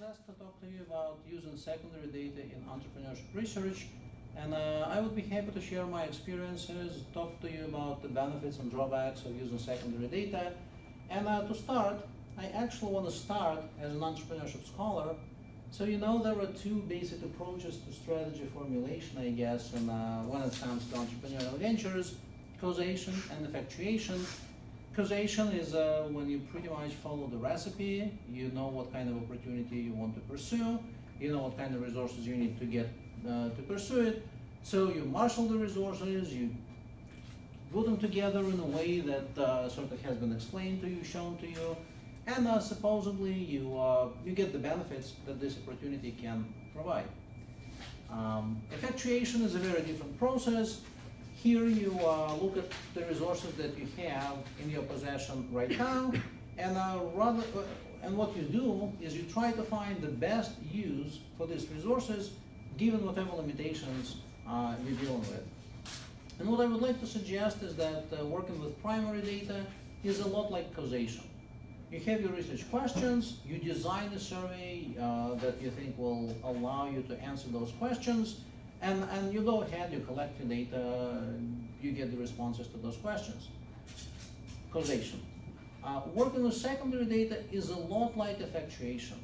asked to talk to you about using secondary data in entrepreneurship research, and I would be happy to share my experiences, talk to you about the benefits and drawbacks of using secondary data. And to start, I actually want to start as an entrepreneurship scholar. So you know there are two basic approaches to strategy formulation, I guess, and when it comes to entrepreneurial ventures: causation and effectuation. Causation is when you pretty much follow the recipe. You know what kind of opportunity you want to pursue, you know what kind of resources you need to get to pursue it. So you marshal the resources, you put them together in a way that sort of has been explained to you, shown to you, and supposedly you get the benefits that this opportunity can provide. Effectuation is a very different process. Here you look at the resources that you have in your possession right now, and and what you do is you try to find the best use for these resources given whatever limitations you're dealing with. And what I would like to suggest is that working with primary data is a lot like causation. You have your research questions, you design a survey that you think will allow you to answer those questions, and you go ahead, you collect your data, you get the responses to those questions. Causation. Working with secondary data is a lot like effectuation.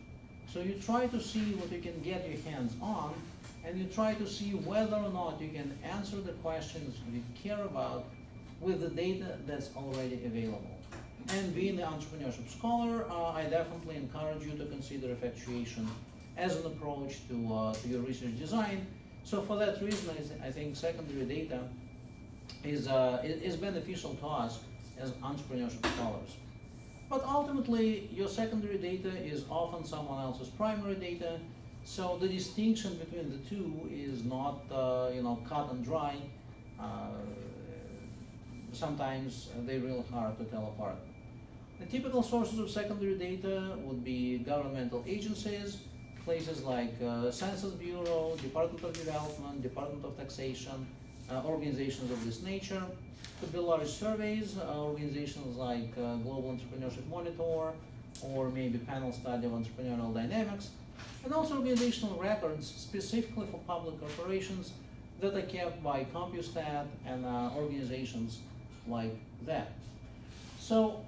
So you try to see what you can get your hands on, and you try to see whether or not you can answer the questions you care about with the data that's already available. And being an entrepreneurship scholar, I definitely encourage you to consider effectuation as an approach to your research design. So for that reason, I think secondary data is beneficial to us as entrepreneurship scholars. But ultimately, your secondary data is often someone else's primary data, so the distinction between the two is not cut and dry. Sometimes they're really hard to tell apart. The typical sources of secondary data would be governmental agencies, places like Census Bureau, Department of Development, Department of Taxation, organizations of this nature. Could be large surveys, organizations like Global Entrepreneurship Monitor, or maybe Panel Study of Entrepreneurial Dynamics, and also organizational records specifically for public corporations that are kept by CompuStat and organizations like that. So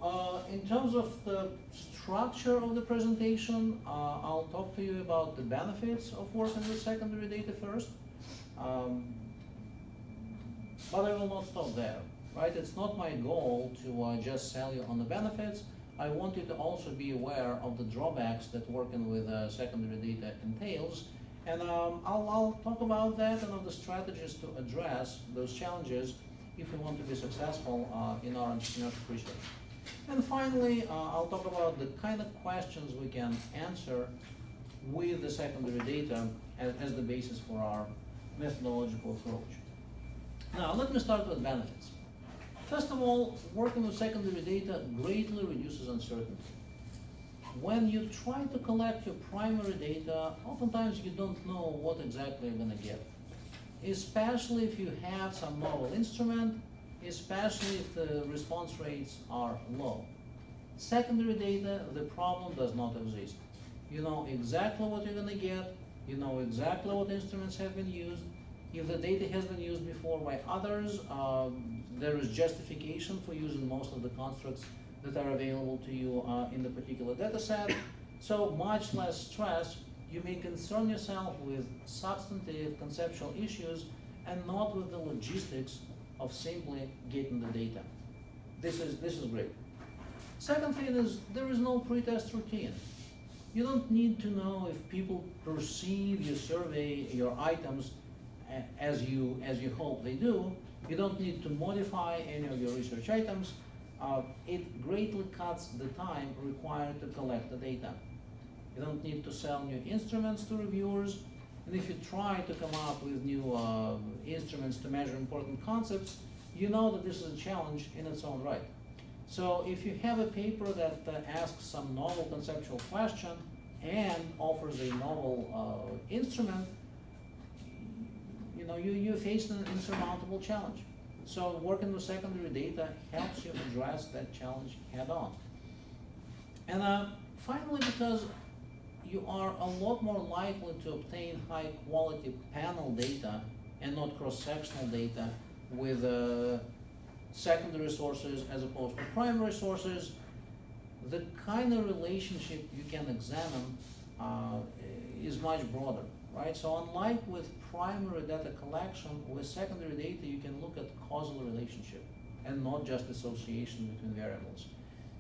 in terms of the structure of the presentation, I'll talk to you about the benefits of working with secondary data first. But I will not stop there, right? It's not my goal to just sell you on the benefits. I want you to also be aware of the drawbacks that working with secondary data entails. And I'll talk about that and of the strategies to address those challenges if we want to be successful in our entrepreneurship research. And finally, I'll talk about the kind of questions we can answer with the secondary data as the basis for our methodological approach. Now, let me start with benefits. First of all, working with secondary data greatly reduces uncertainty. When you try to collect your primary data, oftentimes you don't know what exactly you're going to get, especially if you have some novel instrument, especially if the response rates are low. Secondary data, the problem does not exist. You know exactly what you're going to get, you know exactly what instruments have been used. If the data has been used before by others, there is justification for using most of the constructs that are available to you in the particular data set. So much less stress. You may concern yourself with substantive conceptual issues and not with the logistics of simply getting the data. This is great. Second thing is there is no pretest routine. You don't need to know if people perceive your survey, your items, as you hope they do. You don't need to modify any of your research items. It greatly cuts the time required to collect the data. You don't need to sell new instruments to reviewers, and if you try to come up with new instruments to measure important concepts, you know that this is a challenge in its own right. So if you have a paper that asks some novel conceptual question and offers a novel instrument, you face an insurmountable challenge. So working with secondary data helps you address that challenge head on. And finally, because you are a lot more likely to obtain high quality panel data and not cross-sectional data with secondary sources as opposed to primary sources. The kind of relationship you can examine is much broader, right? So unlike with primary data collection, with secondary data you can look at causal relationship and not just association between variables.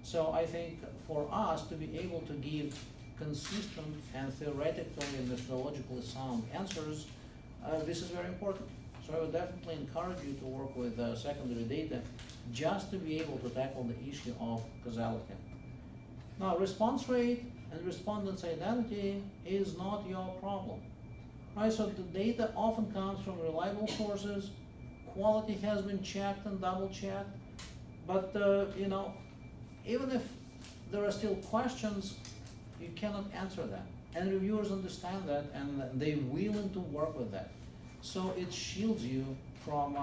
So I think for us to be able to give consistent and theoretically and methodologically sound answers, this is very important. So I would definitely encourage you to work with secondary data just to be able to tackle the issue of causality. Now, response rate and respondent's identity is not your problem, right? So the data often comes from reliable sources, quality has been checked and double-checked, but you know, even if there are still questions, you cannot answer them. And reviewers understand that, and they're willing to work with that. So it shields you from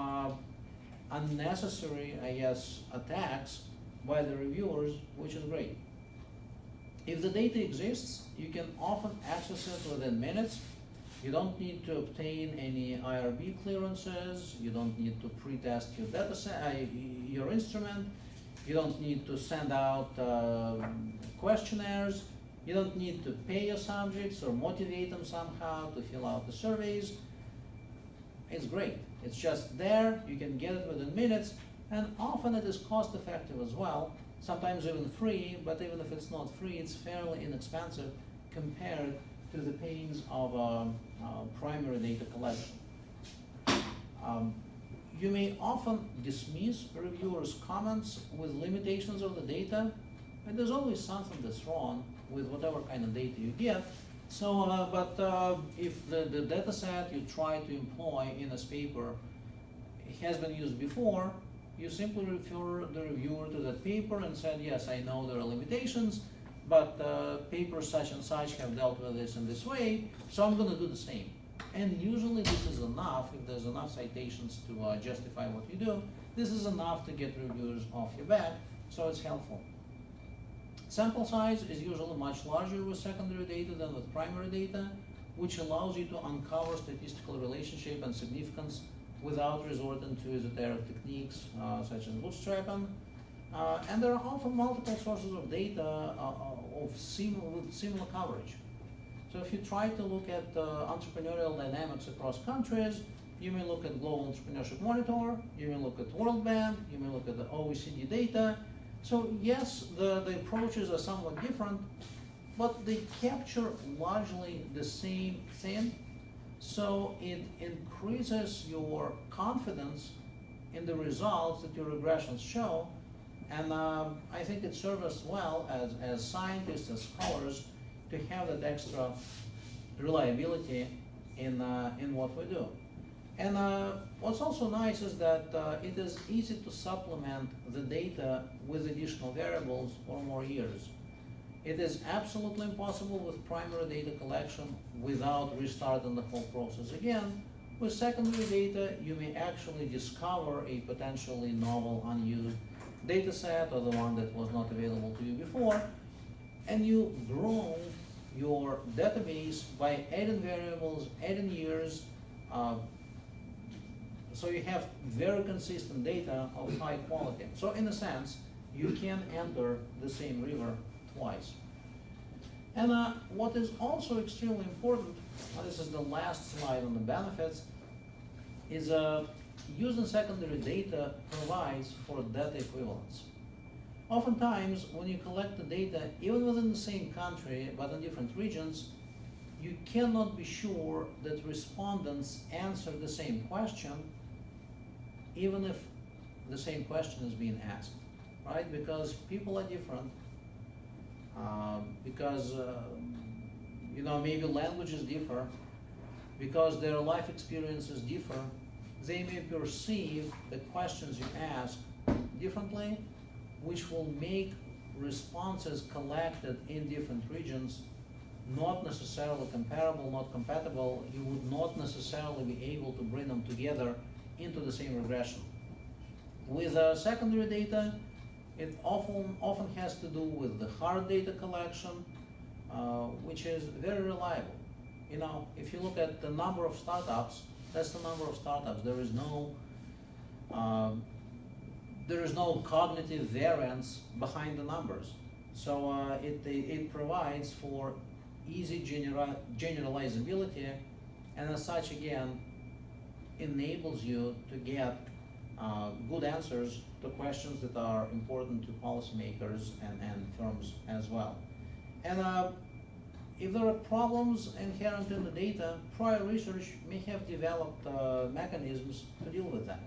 unnecessary, I guess, attacks by the reviewers, which is great. If the data exists, you can often access it within minutes. You don't need to obtain any IRB clearances. You don't need to pre-test your data set, your instrument. You don't need to send out questionnaires. You don't need to pay your subjects or motivate them somehow to fill out the surveys. It's great. It's just there. You can get it within minutes, and often it is cost effective as well. Sometimes even free, but even if it's not free, it's fairly inexpensive compared to the pains of primary data collection. You may often dismiss reviewers' comments with limitations of the data, and there's always something that's wrong with whatever kind of data you get. So, if the data set you try to employ in this paper has been used before, you simply refer the reviewer to that paper and said, yes, I know there are limitations, but papers such and such have dealt with this in this way, so I'm going to do the same. And usually this is enough. If there's enough citations to justify what you do, this is enough to get reviewers off your back, so it's helpful. Sample size is usually much larger with secondary data than with primary data, which allows you to uncover statistical relationship and significance without resorting to esoteric techniques such as bootstrapping. And there are often multiple sources of data with similar coverage. So if you try to look at entrepreneurial dynamics across countries, you may look at Global Entrepreneurship Monitor, you may look at World Bank, you may look at the OECD data. So yes, the approaches are somewhat different, but they capture largely the same thing. So it increases your confidence in the results that your regressions show. And I think it serves us well as scientists, as scholars, to have that extra reliability in what we do. And what's also nice is that it is easy to supplement the data with additional variables or more years. It is absolutely impossible with primary data collection without restarting the whole process again. With secondary data, you may actually discover a potentially novel, unused data set or the one that was not available to you before, and you grow your database by adding variables, adding years, so you have very consistent data of high quality. So in a sense, you can enter the same river twice. And what is also extremely important, this is the last slide on the benefits, is using secondary data provides for data equivalence. Oftentimes, when you collect the data, even within the same country, but in different regions, you cannot be sure that respondents answer the same question, even if the same question is being asked, right? Because people are different, because you know, maybe languages differ, because their life experiences differ. They may perceive the questions you ask differently, which will make responses collected in different regions not necessarily comparable, not compatible. You would not necessarily be able to bring them together into the same regression. With secondary data, it often has to do with the hard data collection, which is very reliable. You know, if you look at the number of startups, that's the number of startups. There is no cognitive variance behind the numbers. So it provides for easy generalizability, and as such, again, enables you to get good answers to questions that are important to policymakers and firms as well. And if there are problems inherent in the data, prior research may have developed mechanisms to deal with that.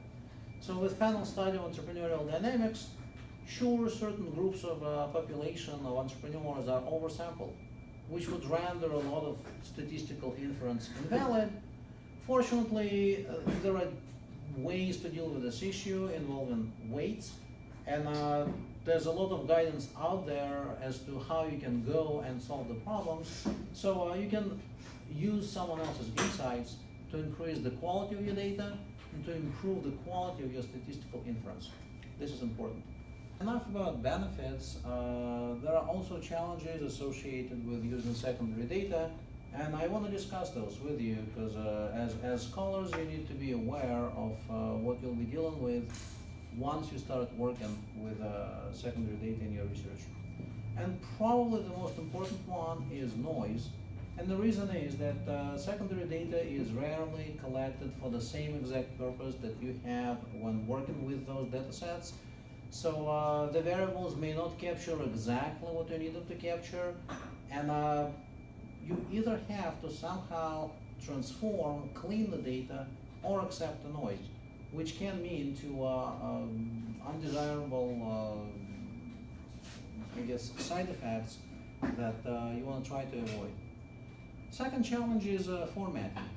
So with panel study of entrepreneurial dynamics, sure, certain groups of population of entrepreneurs are oversampled, which would render a lot of statistical inference invalid. Fortunately, there are ways to deal with this issue involving weights, and there's a lot of guidance out there as to how you can go and solve the problems. So you can use someone else's insights to increase the quality of your data and to improve the quality of your statistical inference. This is important. Enough about benefits. There are also challenges associated with using secondary data, and I want to discuss those with you because as scholars you need to be aware of what you'll be dealing with once you start working with secondary data in your research. And probably the most important one is noise. And the reason is that secondary data is rarely collected for the same exact purpose that you have when working with those data sets. So the variables may not capture exactly what you need them to capture, and you either have to somehow transform, clean the data, or accept the noise, which can mean to undesirable, I guess, side effects that you want to try to avoid. Second challenge is formatting.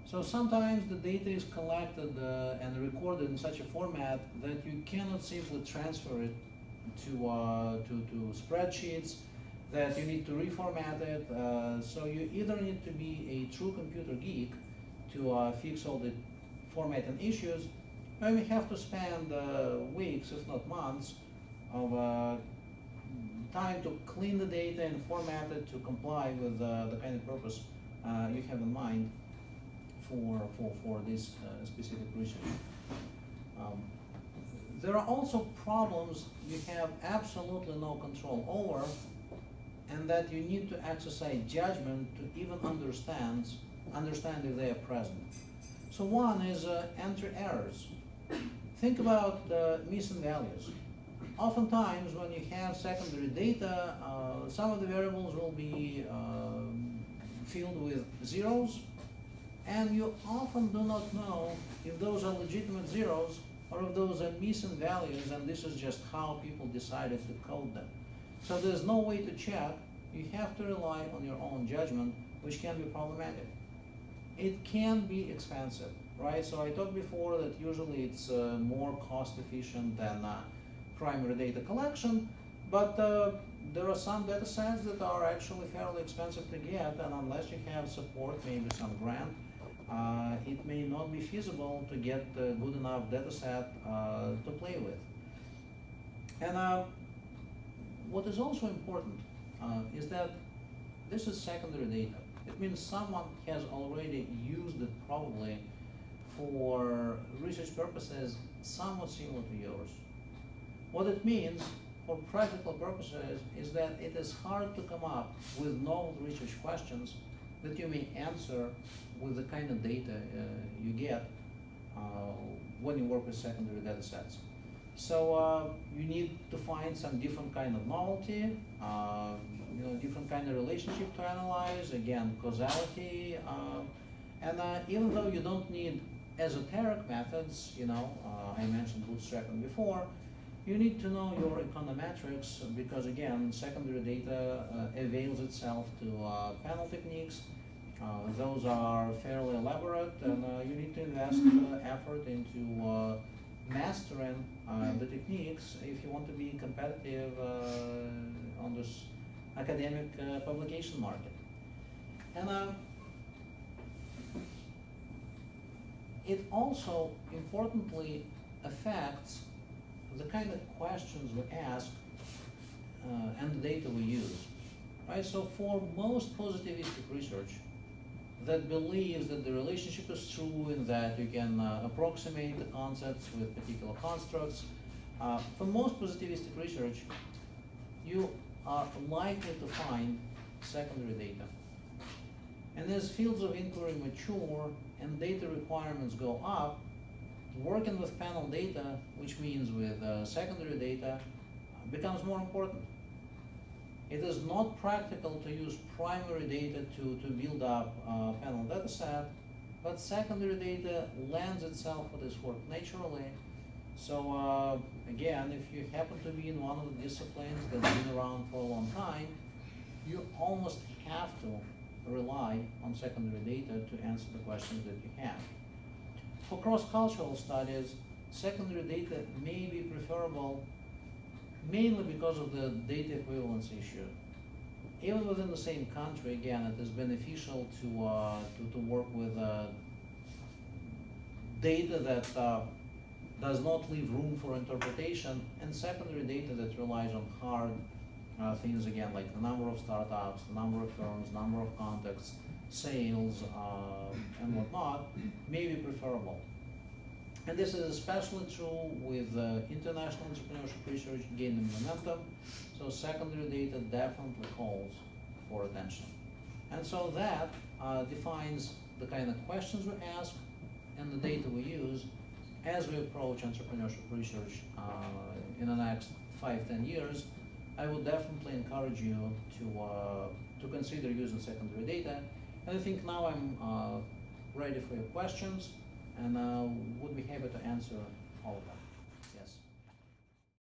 So sometimes the data is collected and recorded in such a format that you cannot simply transfer it to spreadsheets, that you need to reformat it. So you either need to be a true computer geek to fix all the formatting issues, or you have to spend weeks, if not months, of time to clean the data and format it to comply with the kind of purpose you have in mind for this specific research. There are also problems you have absolutely no control over, and that you need to exercise judgment to even understand if they are present. So one is entry errors. Think about missing values. Oftentimes when you have secondary data, some of the variables will be filled with zeros, and you often do not know if those are legitimate zeros or if those are missing values, and this is just how people decided to code them. So there's no way to check. You have to rely on your own judgment, which can be problematic. It can be expensive, right? So I talked before that usually it's more cost efficient than primary data collection, but there are some data sets that are actually fairly expensive to get, and unless you have support, maybe some grant, it may not be feasible to get a good enough data set to play with. And what is also important is that this is secondary data. It means someone has already used it probably for research purposes somewhat similar to yours. What it means for practical purposes is that it is hard to come up with novel research questions that you may answer with the kind of data you get when you work with secondary data sets. So you need to find some different kind of novelty, different kind of relationship to analyze, again, causality, and even though you don't need esoteric methods, I mentioned bootstrapping before, you need to know your econometrics because, again, secondary data avails itself to panel techniques. Those are fairly elaborate, and you need to invest effort into mastering the techniques if you want to be competitive on this academic publication market. And it also importantly affects the kind of questions we ask and the data we use. right? So for most positivistic research that believes that the relationship is true and that you can approximate the concepts with particular constructs, for most positivistic research, you are likely to find secondary data. And as fields of inquiry mature and data requirements go up, working with panel data, which means with secondary data, becomes more important. It is not practical to use primary data to build up a panel data set, but secondary data lends itself for this work naturally. So again, if you happen to be in one of the disciplines that's been around for a long time, you almost have to rely on secondary data to answer the questions that you have. For cross-cultural studies, secondary data may be preferable mainly because of the data equivalence issue. Even within the same country, again, it is beneficial to work with data that does not leave room for interpretation, and secondary data that relies on hard things, again, like the number of startups, the number of firms, number of contacts, sales, and whatnot, may be preferable. And this is especially true with international entrepreneurship research gaining momentum, so secondary data definitely calls for attention. And so that defines the kind of questions we ask and the data we use as we approach entrepreneurship research in the next 5–10 years. I would definitely encourage you to consider using secondary data. And I think now I'm ready for your questions, and would be happy to answer all of them.